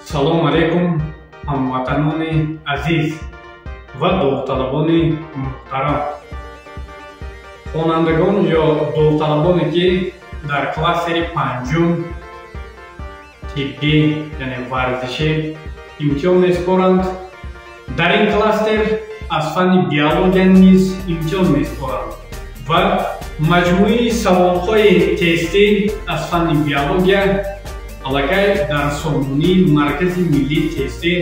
салом алейкум ҳамватанони азиз ва довталабони муҳтарам. хонандагон ё довталабоне ки дар классери панҷум тиббӣ яъне варзишӣ имтиҳон месупоранд. дар ин кластер аз фанни биология низ имтиҳон месупоранд ва маҷмӯи саволҳои тестӣ аз фанни биология аллакай дар сомонии маркази миллии тестӣ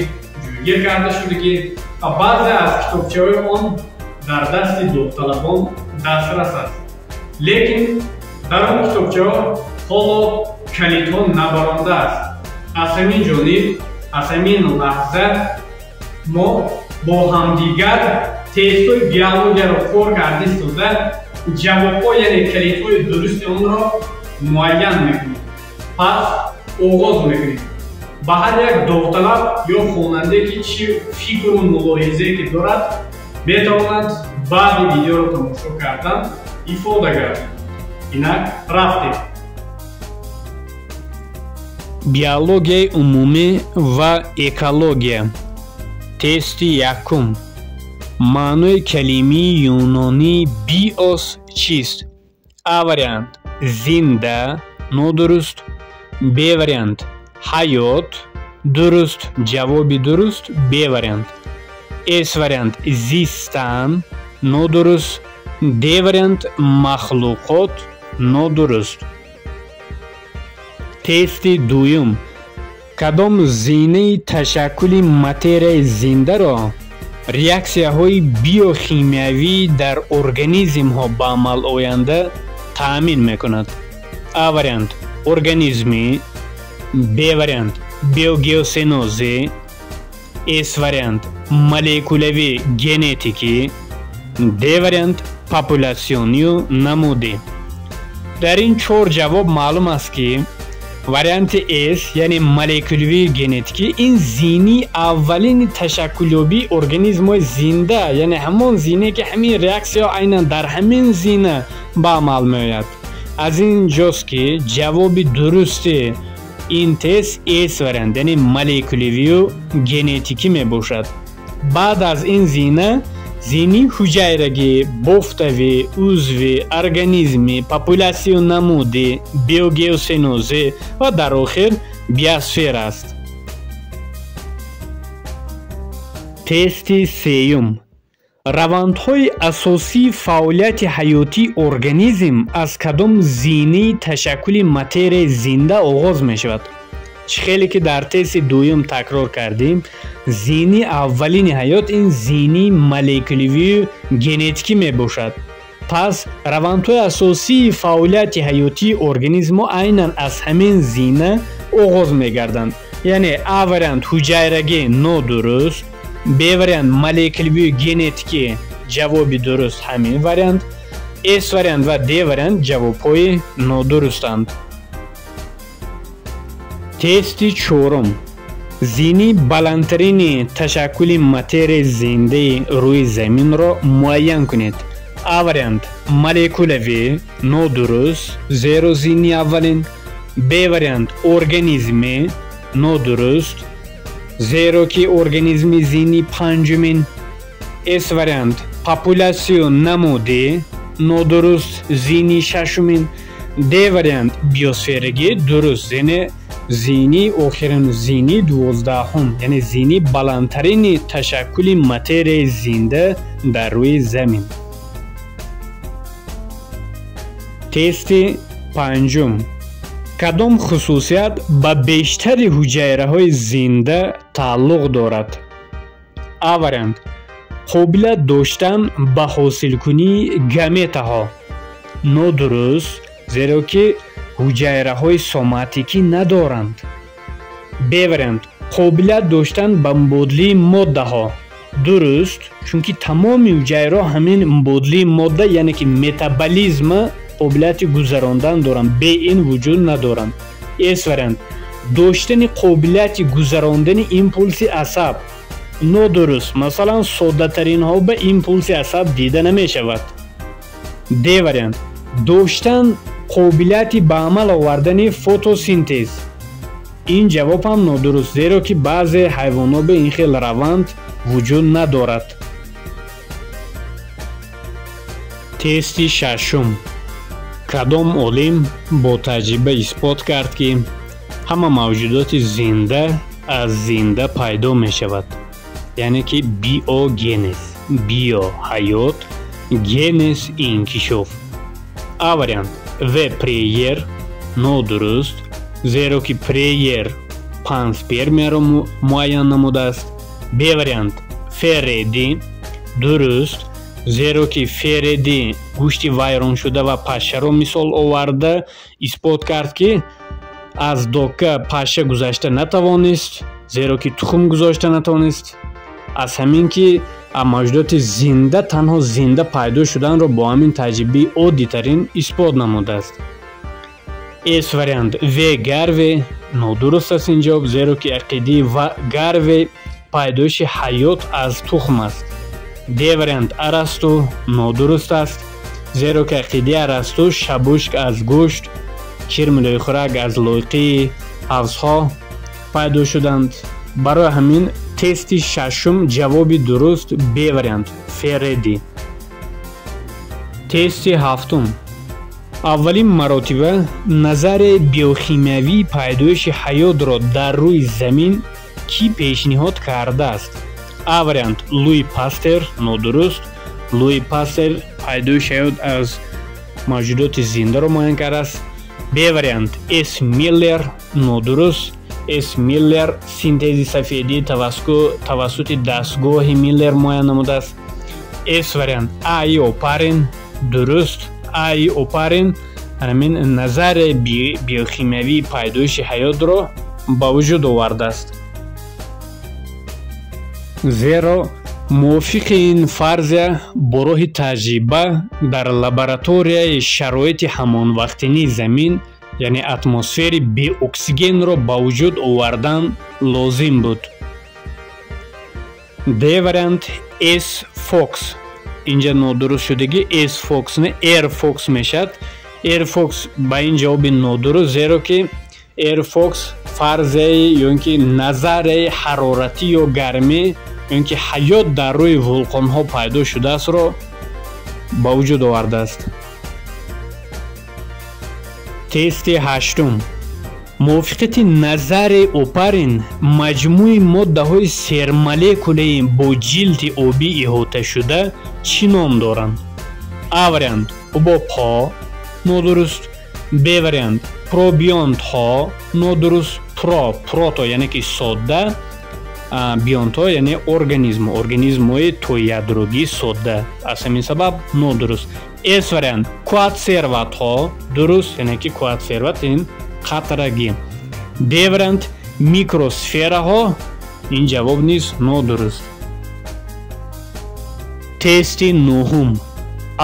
ҷойгир карда шудагӣ ва баъзе аз китобчаҳои он дар дасти довталабон дастрас аст. лекин дар он китобчаҳо ҳоло калидҳо набаронда аст. аз ҳамин ҷониб аз ҳамин лаҳза мо бо ҳамдигар тестҳои биологияро кор карда истода ҷавобҳо яъне калидҳои дурусти онро муайян мекунем. пас оғоз мекунем. ба ҳар як довталаб ё хонанде ки чӣ фикру мулоҳизае ки дорад метавонад баъди видеоро тамошо кардан ифода гардад. инак рафтем. биологияи умумӣ ва экология. тести якум. маънои калимаи юнонии биос чист? А вариант зинда, нодуруст. Б вариант ҳаёт, дуруст. ҷавоби дуруст Б вариант. С вариант зистан, нодуруст. Д вариант махлуқот, нодуруст. тести дуюм. кадом зинаи ташаккули материяи зиндаро реаксияҳои биохимиявӣ дар организмҳо ба амал оянда таъмин мекунад? А вариант организмӣ. Б вариант биогеосинозӣ. С вариант молекулавӣ генетикӣ. Д вариант популятсионию намудӣ. дар ин чор ҷавоб маълум аст ки варианти С яъне молекулавии генетикӣ ин зини аввалини ташаккулёбии организмҳои зинда яъне ҳамон зине ки ҳамин реаксияҳо айнан дар ҳамин зина ба амал меояд. аз ин ҷост ки ҷавоби дурусти ин тест С вариант яъне молекулавию генетикӣ мебошад. баъд аз ин зина зини ҳуҷайрагӣ, бофтавӣ, узвӣ, организмӣ, популятсию намудӣ, биогеосинозӣ ва дар охир биосфера аст. тести сеюм. равандҳои асосии фаъолияти ҳаётии организм аз кадом зинии ташаккули материяи зинда оғоз мешавад? чӣ хеле ки дар тести дуюм такрор кардем, зини аввалини ҳаёт ин зини молекулавию генетикӣ мебошад. пас равандҳои асосии фаъолияти ҳаётии организмҳо айнан аз ҳамин зина оғоз мегарданд. яъне А вариант ҳуҷайрагӣ нодуруст. Б вариант молекулавию генетикӣ ҷавоби дуруст ҳамин вариант. С вариант ва Д вариант ҷавобҳои нодурустанд. тести чорум. зини баландтарини ташаккули материяи зиндаи рӯи заминро муайян кунед. А вариант молекулавӣ, нодуруст, зеро зини аввалин. Б вариант организмӣ, нодуруст, зеро ки организми зини панҷумин. С вариант популятсию намудӣ, нодуруст, зини шашумин. Д вариант биосферагӣ, дуруст, яъне зини охирин зини дувоздаҳум яъне зини баландтарини ташаккули материяи зинда дар рӯи замин. тести панҷум. кадом хусусият ба бештари ҳуҷайраҳои зинда тааллуқ дорад? А вариант қобилият доштан ба ҳосилкунии гаметаҳо, нодуруст, зеро ки ҳуҷайраҳои соматикӣ надоранд. Б вариант қобилият доштан ба мубодилаи моддаҳо, дуруст, чунки тамоми ҳуҷайраҳо ҳамин мубодилаи модда яъне ки метаболизма қобилияти гузарондан доранд. Б ин вуҷуд надоранд. С вариант доштани қобилияти гузарондани импулси асаб, нодуруст, масалан соддатаринҳо ба импулси асаб дида намешавад. Д вариант доштан қобилияти ба амал овардани фотосинтез, ин ҷавоб ҳам нодуруст, зеро ки баъзе ҳайвонот ба ин хел раванд вуҷуд надорад. тести шашум. кадом олим бо таҷриба исбот кард ки ҳама мавҷудоти зинда аз зинда пайдо мешавад? яъне ки биогенез, био ҳаёт, генез инкишоф. А вариант В Прейер нодуруст, зеро ки Прейер панспермияро муайян намудааст. Б вариант Фереди дуруст, зеро ки Фереди гӯшти вайроншуда ва пашаро мисол оварда исбот кард ки аз дока паша гузашта натавонист, зеро ки тухм гузошта натавонист. аз ҳамин ки мавҷудоти зинда танҳо зинда пайдо шуданро бо ҳамин таҷрибаи оддитарин исбот намудааст. С вариант В Гарве нодуруст аст ин ҷавоб, зеро ки ақидаи Гарве пайдоиши ҳаёт аз тухм аст. Д вариант Арасту нодуруст аст, зеро ки ақидаи Арасту шабушк аз гӯшт, кирмилои хӯрак аз лойқии ҳафзҳо пайдо шуданд. барои ҳамин тести шашум ҷавоби дуруст Б вариант Фереди. тести ҳафтум. аввалин маротиба назари биохимиявии пайдоиши ҳаётро дар рӯи замин кӣ пешниҳод кардааст? А вариант Луи Пастер нодуруст, Луи Пастер пайдоиши ҳаёт аз мавҷудоти зиндаро муайян кардааст. Б вариант С Миллер нодуруст, С Миллер синтези сафедии тавассути дастгоҳи Миллер муайян намудааст. С вариант А.И. Опарин дуруст, А.И. Опарин ҳамин назари биохимиявии пайдоиши ҳаётро ба вуҷуд овардааст. зеро мувофиқи ин фарзия бо роҳи таҷриба дар лабораторияи шароити ҳамонвақтинии замин яъне атмосфери беоксигенро ба вуҷуд овардан лозим буд. Д вариант С Фокс. инҷа нодуруст шудагӣ С Фокс не Р Фокс мешавад. Р Фокс ба ин ҷавоби нодуруст, зеро ки Р Фокс фарзияи ё ин ки назари ҳароратӣ ё гармӣ ё ин ки ҳаёт дар рӯи вулқонҳо пайдо шудаастро ба вуҷуд овардааст. тести ҳаштум. мувофиқати назари Опарин маҷмӯи моддаҳои сермолекулаи бо ҷилди обӣ иҳоташуда чӣ ном доранд? А вариант ҳубобҳо нодуруст, Б вариант пробионтҳо нодуруст, прото яъне ки содда, бионтҳо яъне организмҳои тоядрогӣ содда, аз ҳамин сабаб нодуруст. С вариант квадсерватҳо дуруст, яъне ки квадсерват ин қатрагӣ. Д вариант микросфераҳо, ин ҷавоб низ нодуруст. тести нӯҳум.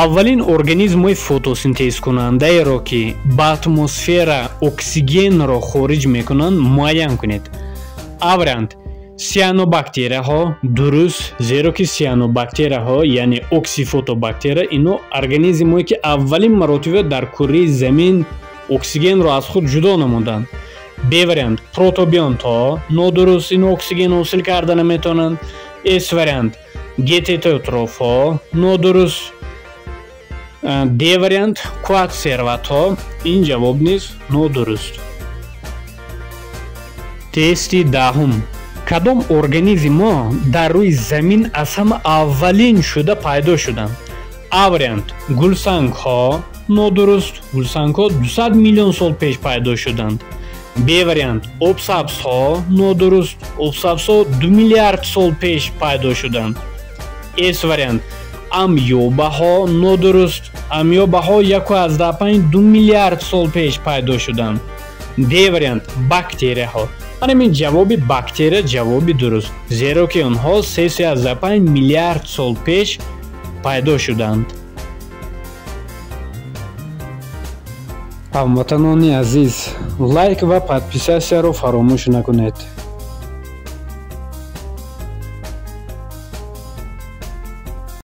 аввалин организмҳои фотосинтезкунандаеро ки ба атмосфера оксигенро хориҷ мекунанд муайян кунед. А вариант сианобактерияҳо дуруст, зеро ки сианобактерияҳо яъне оксифотобактерия ино организмҳое ки аввалин маротиба дар кураи замин оксигенро аз худ ҷудо намуданд. Б вариант протобионтҳо нодуруст, ино оксиген ҳосил карда наметавонанд. С вариант гетеротрофҳо нодуруст. Д вариант квадсерватҳо, ин ҷавоб низ нодуруст. тести даҳум. кадом организмҳо дар рӯи замин аз ҳама аввалин шуда пайдо шуданд? А вариант гулсангҳо нодуруст, гулсангҳо 200 миллион сол пеш пайдо шуданд. Б вариант обсабзҳо нодуруст, обсабзҳо 2 миллиард сол пеш пайдо шуданд. С вариант амёбаҳо нодуруст, амёбаҳо 1,5-2 миллиард сол пеш пайдо шуданд. Д вариант бактерияҳо. ҳамин ҷавоби бактерия ҷавоби дуруст, зеро ки онҳо 3,5 миллиард сол пеш пайдо шуданд. ҳамватанони азиз, лайк ва подписасияро фаромӯш накунед.